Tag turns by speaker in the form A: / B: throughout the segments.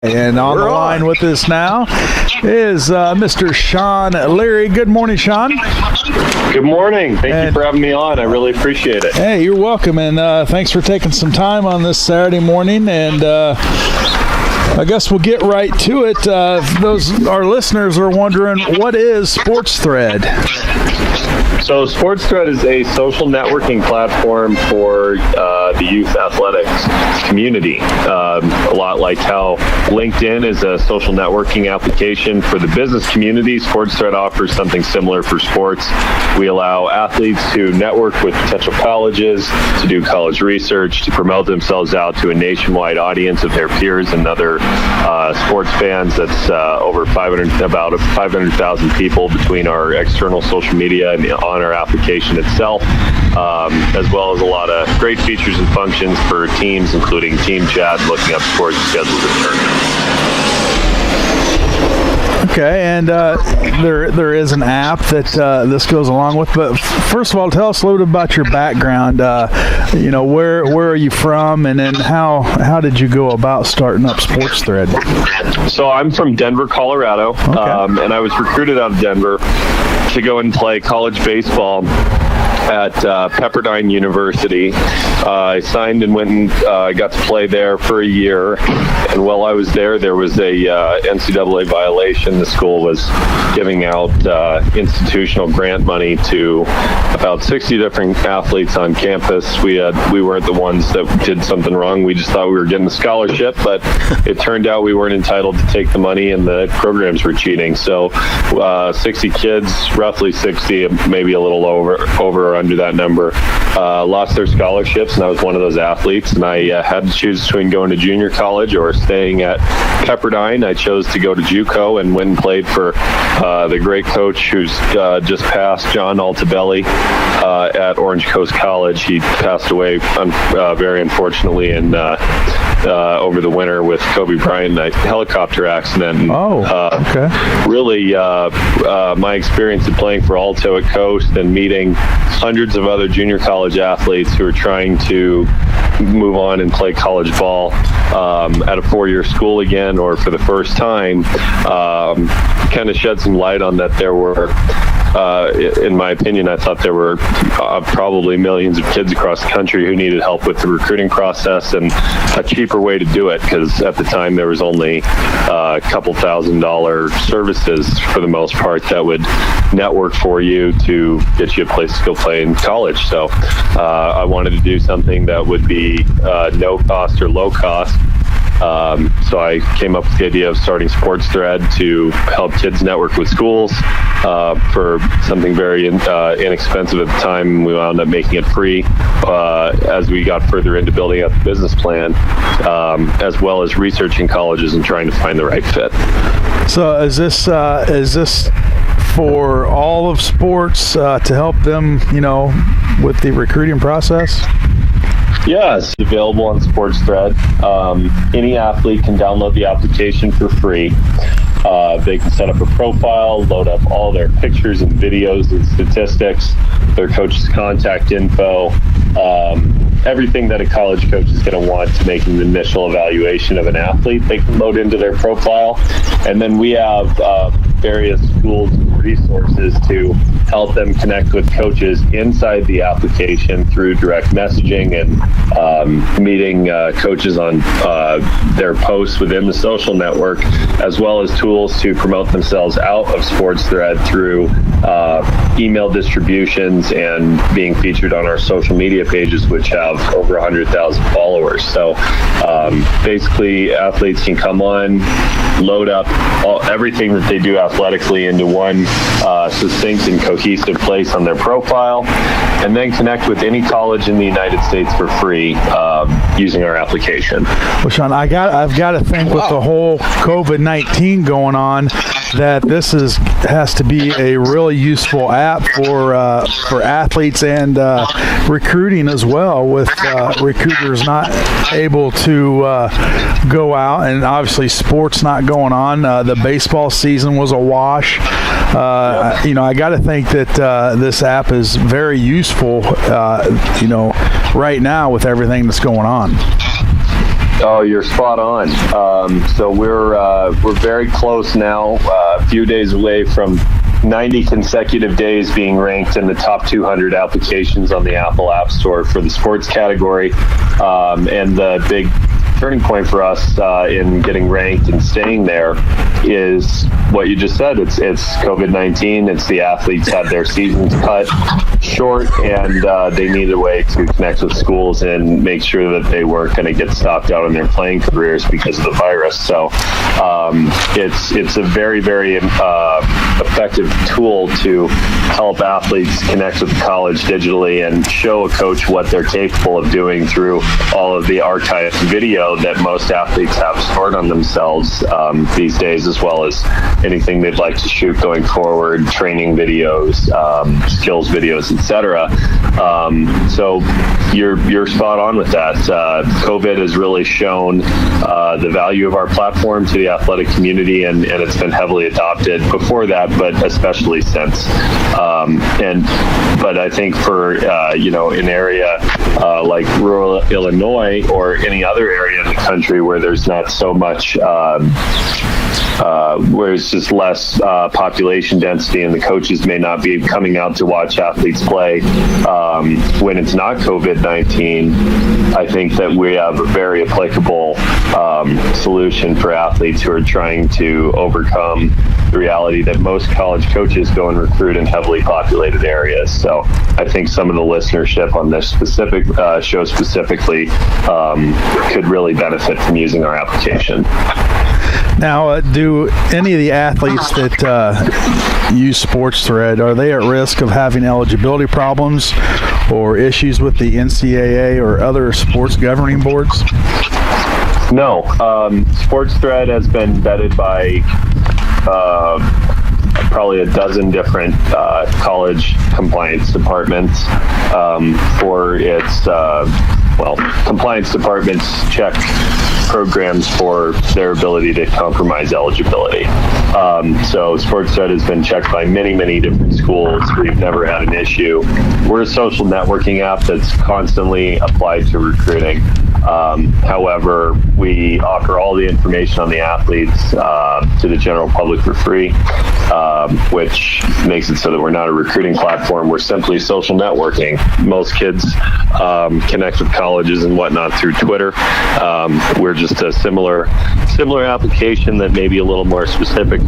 A: And on the line with us now is Mr. Sean Leary. Good morning, Sean.
B: Good morning. Thank you for having me on. I really appreciate it.
A: Hey, you're welcome, and thanks for taking some time on this Saturday morning. And I guess we'll get right to it. Our listeners are wondering, what is Sports Thread?
B: So Sports Thread is a social networking platform for the youth athletics community. A lot like how LinkedIn is a social networking application for the business community, Sports Thread offers something similar for sports. We allow athletes to network with potential colleges, to do college research, to promote themselves out to a nationwide audience of their peers and other sports fans. That's about 500,000 people between our external social media and on our application itself, as well as a lot of great features and functions for teams, including team chat, looking up sports schedules and tournaments.
A: Okay, and there is an app that this goes along with. But first of all, tell us a little bit about your background. Where are you from, and then how did you go about starting up Sports Thread?
B: So I'm from Denver, Colorado,
A: okay.
B: And I was recruited out of Denver to go and play college baseball at Pepperdine University. I signed and went and got to play there for a year. And while I was there was a NCAA violation. The school was giving out institutional grant money to about 60 different athletes on campus. We weren't the ones that did something wrong. We just thought we were getting a scholarship, but it turned out we weren't entitled to take the money, and the programs were cheating. So 60 kids, roughly 60, maybe a little over or under that number, lost their scholarships, and I was one of those athletes, and I had to choose between going to junior college or staying at Pepperdine. I chose to go to JUCO and went and played for the great coach who's just passed, John Altabelli, at Orange Coast College. He passed away very unfortunately over the winter with Kobe Bryant, a helicopter accident. Really, my experience of playing for Alto at Coast and meeting hundreds of other junior college athletes who are trying to move on and play college ball at a four-year school again, or for the first time, kind of shed some light on that there were, in my opinion, I thought there were probably millions of kids across the country who needed help with the recruiting process, and a cheaper way to do it, because at the time there was only a couple $1,000 services for the most part that would network for you to get you a place to go play in college. So I wanted to do something that would be no cost or low cost. So I came up with the idea of starting Sports Thread to help kids network with schools for something very inexpensive at the time. We wound up making it free as we got further into building out the business plan, as well as researching colleges and trying to find the right fit.
A: So is this for all of sports to help them, with the recruiting process?
B: Yeah, it's available on Sports Thread. Any athlete can download the application for free. They can set up a profile, load up all their pictures and videos and statistics, their coach's contact info, everything that a college coach is going to want to make an initial evaluation of an athlete. They can load into their profile. And then we have various tools and resources to help them connect with coaches inside the application through direct messaging and meeting coaches on their posts within the social network, as well as tools to promote themselves out of Sports Thread through email distributions and being featured on our social media pages, which have over 100,000 followers. So basically, athletes can come on, load up everything that they do athletically into one succinct and cohesive place on their profile, and then connect with any college in the United States for free using our application.
A: Well, Sean, I've got to think with the whole COVID-19 going on, that this has to be a really useful app for athletes and recruiting as well, with recruiters not able to go out, and obviously sports not going on. The baseball season was a wash. I got to think that this app is very useful, right now with everything that's going on.
B: Oh, you're spot on. So we're very close now, a few days away from 90 consecutive days being ranked in the top 200 applications on the Apple App Store for the sports category. And the big turning point for us in getting ranked and staying there is what you just said. It's COVID-19. It's the athletes had their seasons cut short, and they needed a way to connect with schools and make sure that they weren't going to get stopped out on their playing careers because of the virus. So it's a very, very effective tool to help athletes connect with college digitally and show a coach what they're capable of doing through all of the archived video that most athletes have stored on themselves these days, as well as anything they'd like to shoot going forward, training videos, skills videos, etc. So you're spot on with that. COVID has really shown the value of our platform to the athletic community, and it's been heavily adopted before that, but especially since. But I think for an area like rural Illinois or any other area in the country where there's not so much where it's just less population density and the coaches may not be coming out to watch athletes play when it's not COVID-19, I think that we have a very applicable solution for athletes who are trying to overcome the reality that most college coaches go and recruit in heavily populated areas. So I think some of the listenership on this specific show specifically could really benefit from using our application.
A: Now, do any of the athletes that use SportsThread, are they at risk of having eligibility problems or issues with the NCAA or other sports governing boards?
B: No. SportsThread has been vetted by probably a dozen different college compliance departments for its compliance departments check programs for their ability to compromise eligibility. So SportsThread has been checked by many, many different schools. We've never had an issue. We're a social networking app that's constantly applied to recruiting. However, we offer all the information on the athletes to the general public for free, which makes it so that we're not a recruiting platform. We're simply social networking. Most kids connect with colleges and whatnot through Twitter. We're just a similar application that may be a little more specific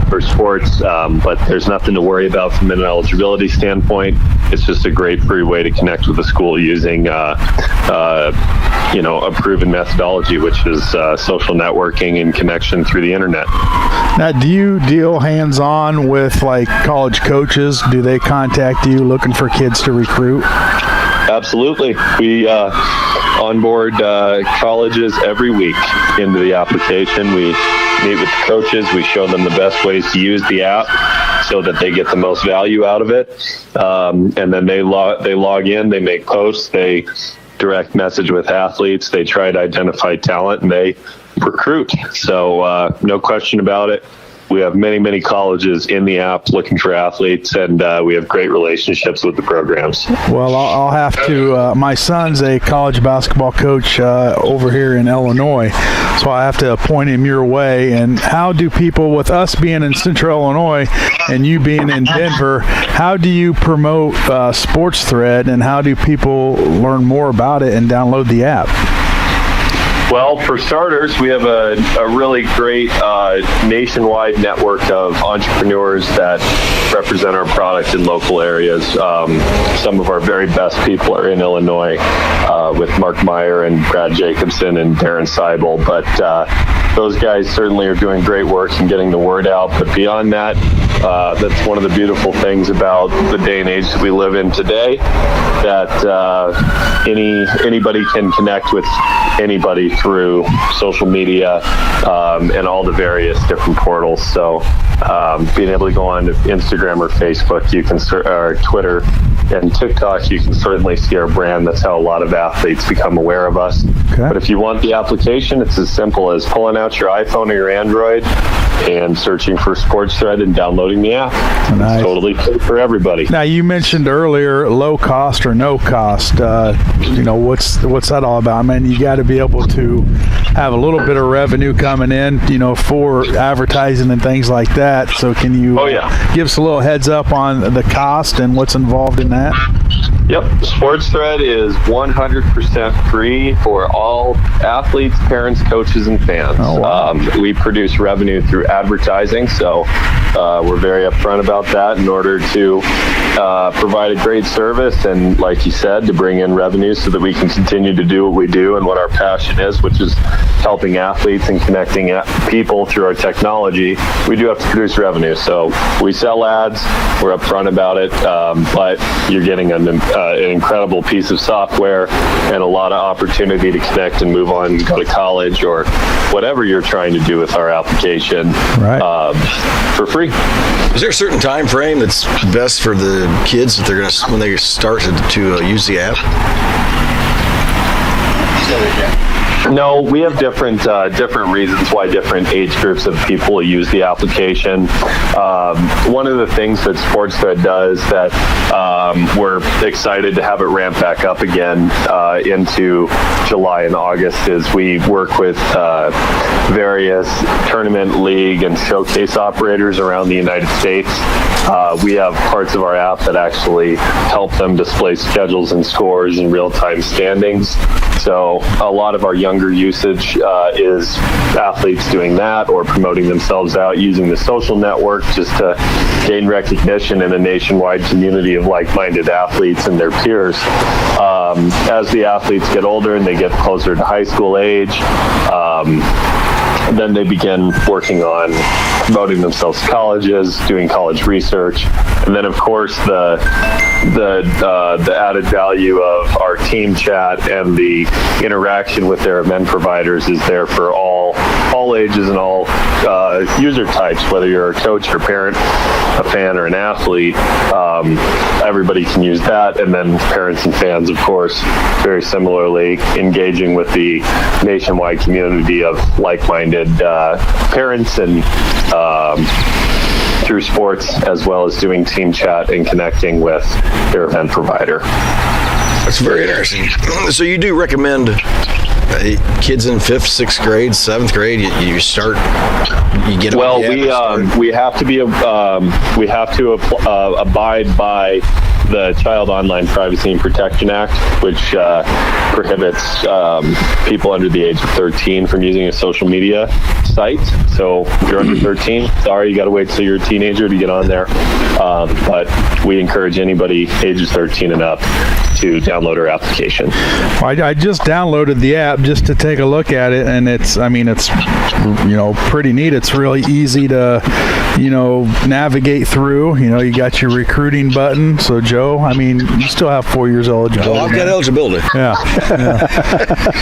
B: for sports, but there's nothing to worry about from an eligibility standpoint. It's just a great free way to connect with the school using a proven methodology, which is social networking and connection through the internet.
A: Now, do you deal hands-on with like college coaches? Do they contact you looking for kids to recruit?
B: Absolutely. We onboard colleges every week into the application. We meet with the coaches. We show them the best ways to use the app so that they get the most value out of it. And then they log in, they make posts, they direct message with athletes, they try to identify talent, and they recruit. So no question about it. We have many, many colleges in the app looking for athletes, and we have great relationships with the programs.
A: Well, I'll have to, my son's a college basketball coach over here in Illinois, so I have to point him your way. And how do people, with us being in Central Illinois and you being in Denver, how do you promote SportsThread, and how do people learn more about it and download the app?
B: Well, for starters, we have a really great nationwide network of entrepreneurs that represent our product in local areas. Some of our very best people are in Illinois with Mark Meyer and Brad Jacobson and Darren Seibel, but those guys certainly are doing great work in getting the word out. But beyond that, that's one of the beautiful things about the day and age that we live in today, that anybody can connect with anybody through social media and all the various different portals. So being able to go on to Instagram or Facebook, you can or Twitter and TikTok, you can certainly see our brand. That's how a lot of athletes become aware of us. Okay. But if you want the application, it's as simple as pulling out your iPhone or your Android, and searching for Sports Thread and downloading the app.
A: Nice.
B: It's totally free for everybody.
A: Now, you mentioned earlier low cost or no cost. What's that all about? I mean, you got to be able to have a little bit of revenue coming in, for advertising and things like that. So can you give us a little heads up on the cost and what's involved in that?
B: Yep. Sports Thread is 100% free for all athletes, parents, coaches, and fans.
A: Oh, wow.
B: We produce revenue through advertising, so we're very upfront about that in order to provide a great service and, like you said, to bring in revenue so that we can continue to do what we do and what our passion is, which is helping athletes and connecting people through our technology. We do have to produce revenue, so we sell ads. We're upfront about it, but you're getting an incredible piece of software and a lot of opportunity to connect and move on, go to college or whatever you're trying to do with our application for free.
C: Is there a certain time frame that's best for the kids that they're going to when they start to use the app?
B: No, we have different reasons why different age groups of people use the application. One of the things that Sports Thread does that we're excited to have it ramp back up again into July and August is we work with various tournament, league, and showcase operators around the United States. We have parts of our app that actually help them display schedules and scores and real-time standings. So a lot of our younger usage is athletes doing that or promoting themselves out using the social network just to gain recognition in a nationwide community of like-minded athletes and their peers. As the athletes get older and they get closer to high school age, then they begin working on promoting themselves to colleges, doing college research, and then of course the added value of our team chat and the interaction with their event providers is there for all ages and all user types, whether you're a coach or parent, a fan, or an athlete. Everybody can use that, and then parents and fans, of course, very similarly engaging with the nationwide community of like-minded parents and through sports, as well as doing team chat and connecting with their event provider.
C: That's very interesting. So you do recommend kids in 5th, 6th grade, 7th grade, you get
B: well, we have to abide by the Child Online Privacy and Protection Act, which prohibits people under the age of 13 from using a social media site. So if you're under 13, sorry, you got to wait till you're a teenager to get on there. But we encourage anybody ages 13 and up to download our application.
A: I just downloaded the app just to take a look at it, and it's pretty neat. It's really easy to navigate through. You got your recruiting button. So Joe, you still have 4 years eligibility.
C: Oh, I've got eligibility.
A: Yeah.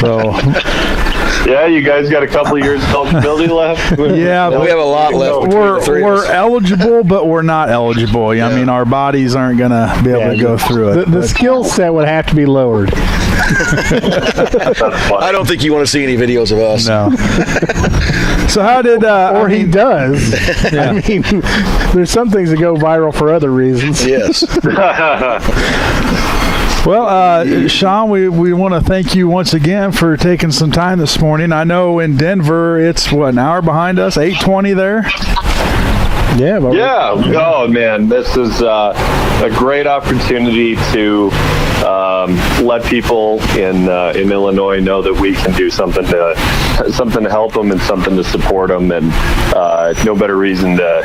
A: So.
B: Yeah, you guys got a couple of years of eligibility left.
A: Yeah,
C: we have a lot left.
A: We're eligible, but we're not eligible. I mean, our bodies aren't going to be able to go through it.
D: The skill set would have to be lowered.
C: I don't think you want to see any videos of us.
A: No. So how did...
D: he does. Yeah. There's some things that go viral for other reasons.
C: Yes.
A: Well, Sean, we want to thank you once again for taking some time this morning. I know in Denver, it's, an hour behind us, 8:20 there?
D: Yeah.
B: Oh, man, this is a great opportunity to let people in Illinois know that we can do something to help them and something to support them, and no better reason to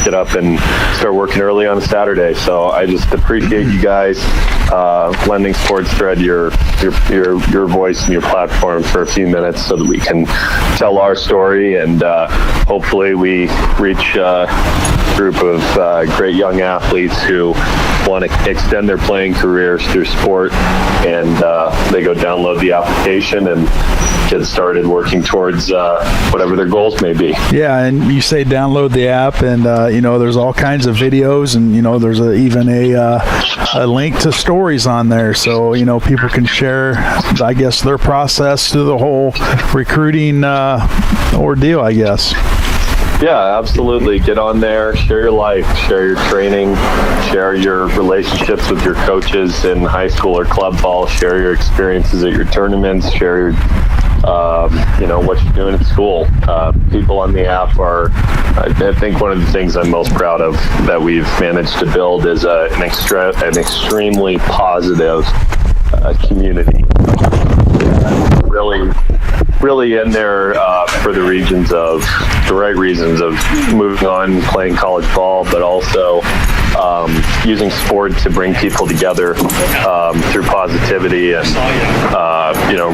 B: get up and start working early on a Saturday. So I just appreciate you guys lending Sports Thread your voice and your platform for a few minutes so that we can tell our story, and hopefully we reach a group of great young athletes who want to extend their playing careers through sport, and they go download the application and get started working towards whatever their goals may be.
A: Yeah, and you say download the app, and there's all kinds of videos, and there's even a link to stories on there, so people can share, I guess, their process through the whole recruiting ordeal, I guess.
B: Yeah, absolutely. Get on there, share your life, share your training, share your relationships with your coaches in high school or club ball, share your experiences at your tournaments, share your, what you're doing at school. People on the app are, I think one of the things I'm most proud of that we've managed to build is an extremely positive community. Really in there for the right reasons of moving on, playing college ball, but also using sport to bring people together through positivity and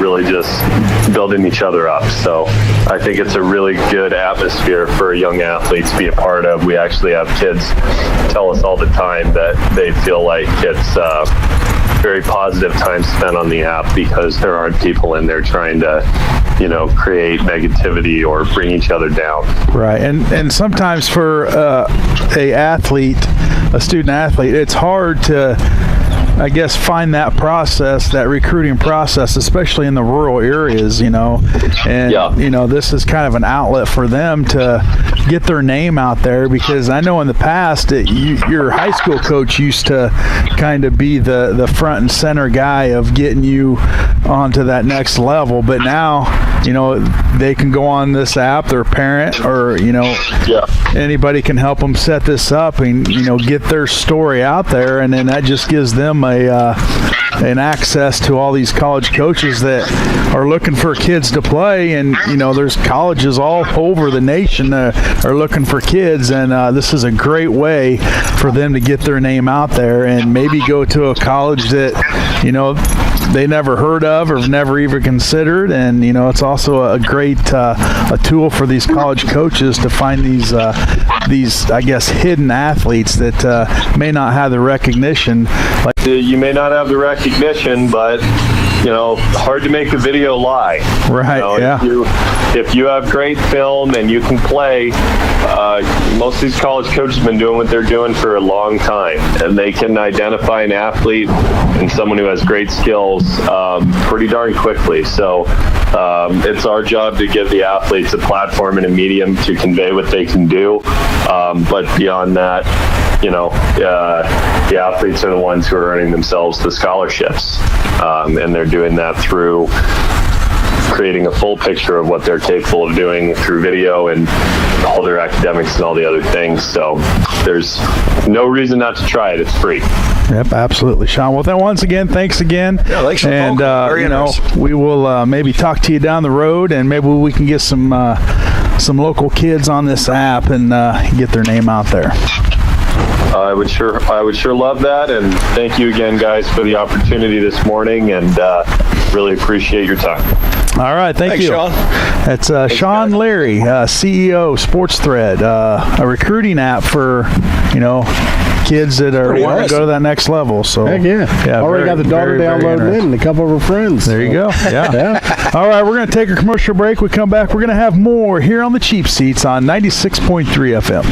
B: really just building each other up. So I think it's a really good atmosphere for young athletes to be a part of. We actually have kids tell us all the time that they feel like it's very positive time spent on the app because there aren't people in there trying to create negativity or bring each other down.
A: Right. And sometimes for a student athlete, it's hard to, I guess, find that process, that recruiting process, especially in the rural areas, and this is kind of an outlet for them to get their name out there, because I know in the past your high school coach used to kind of be the front and center guy of getting you onto that next level, but now they can go on this app, their parent or anybody can help them set this up and get their story out there, and then that just gives them an access to all these college coaches that are looking for kids to play, and there's colleges all over the nation that are looking for kids, and this is a great way for them to get their name out there and maybe go to a college that they never heard of or never even considered, and it's also a great a tool for these college coaches to find these I guess hidden athletes that may not have the recognition.
B: You may not have the recognition, but hard to make a video lie.
A: Right.
B: If you have great film and you can play, most of these college coaches have been doing what they're doing for a long time, and they can identify an athlete and someone who has great skills pretty darn quickly. So it's our job to give the athletes a platform and a medium to convey what they can do. But beyond that, the athletes are the ones who are earning themselves the scholarships, and they're doing that through creating a full picture of what they're capable of doing through video and all their academics and all the other things. So there's no reason not to try it. It's free.
A: Yep, absolutely, Sean. Well, then once again, thanks again.
C: Yeah, thanks for
A: and we will maybe talk to you down the road, and maybe we can get some local kids on this app and get their name out there.
B: I would sure love that, and thank you again, guys, for the opportunity this morning, and really appreciate your time.
A: All right, thanks, you.
C: Sean.
A: That's Sean Leary, CEO, Sports Thread, a recruiting app for kids that are wanting to go to that next level. So
D: heck yeah. Already got the daughter downloaded in and a couple of her friends.
A: There you go. Yeah. All right, we're going to take a commercial break. We come back, we're going to have more here on the Cheap Seats on 96.3 FM.